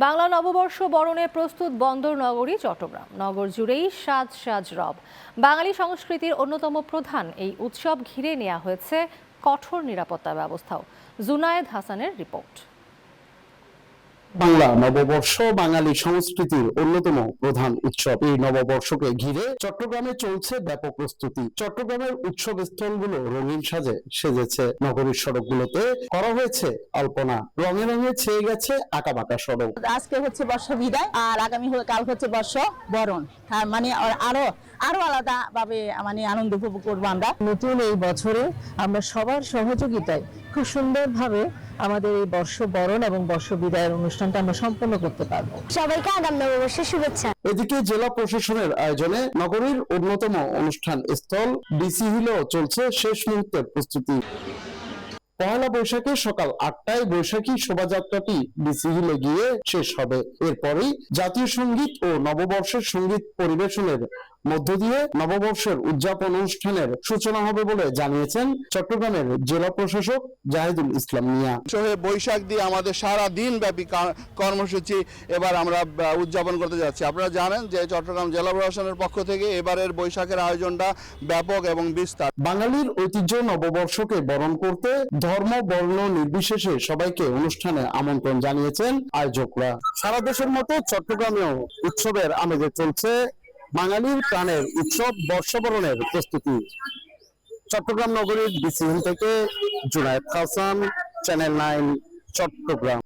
বাংলা নববর্ষ বরণে প্রস্তুত বন্দর নগরী চট্টগ্রাম। নগর জুড়েই সাজ সাজ রব। বাঙালি সংস্কৃতির অন্যতম প্রধান এই উৎসব ঘিরে নেওয়া হয়েছে কঠোর নিরাপত্তা ব্যবস্থাও। জুনায়েদ হাসানের রিপোর্ট। বাংলা নববর্ষ বাঙালি সংস্কৃতির অন্যতম প্রধান উৎসব। এই নববর্ষকে ঘিরে চট্টগ্রামে চলছে ব্যাপক প্রস্তুতি। চট্টগ্রামের উৎসব স্থলগুলো রঙিন সাজে সেজেছে। নগরীর সড়কগুলোতে করা হয়েছে আলপনা, রঙে রঙে ছেয়ে গেছে আঁকাবাঁকা সড়ক। আজকে হচ্ছে বর্ষ বিদায় আর কাল হচ্ছে বর্ষ বরণ। হ্যাঁ, মানে আরো আলাদা ভাবে মানে আনন্দ উপভোগ করবো আমরা। নতুন এই বছরে আমরা সবার সহযোগিতায় খুব সুন্দরভাবে আমাদের এই বর্ষ বরণ এবং বর্ষ বিদায়ের অনুষ্ঠানটা আমরা সম্পন্ন করতে পারবো। সবাইকে আগাম নববর্ষের শুভেচ্ছা। এদিকে জেলা প্রশাসনের আয়োজনে নগরীর অন্যতম অনুষ্ঠান স্থল ডিসি হিলেও চলছে শেষ মুহূর্তের প্রস্তুতি। পয়লা বৈশাখে সকাল 8টায় বৈশাখী শোভাযাত্রাটি ডিসি হিলে গিয়ে শেষ হবে। এরপরই জাতীয় সঙ্গীত ও নববর্ষের সঙ্গীত পরিবেশনের মধ্য দিয়ে নববর্ষের উদযাপন অনুষ্ঠানের সূচনা হবে বলে জানিয়েছেন চট্টগ্রামের জেলা প্রশাসক জাহিদুল ইসলাম মিয়া। বৈশাখ দিয়ে আমাদের সারা দিন ব্যাপী কর্মসূচি এবার আমরা উদযাপন করতে যাচ্ছি। আপনারা জানেন যে চট্টগ্রাম জেলা প্রশাসনের পক্ষ থেকে এবারের বৈশাখের আয়োজনটা ব্যাপক এবং বিস্তার। বাঙালির ঐতিহ্য নববর্ষকে বরণ করতে ধর্ম বর্ণ নির্বিশেষে সবাইকে অনুষ্ঠানে আমন্ত্রণ জানিয়েছেন আয়োজকরা। সারা দেশের মতো চট্টগ্রামেও উৎসবের আমেজে চলছে বাঙালির প্রাণের উৎসব বর্ষবরণের প্রস্তুতি। চট্টগ্রাম নগরীর ডিসি হিল থেকে জুনায়েদ হাসান, চ্যানেল 9, চট্টগ্রাম।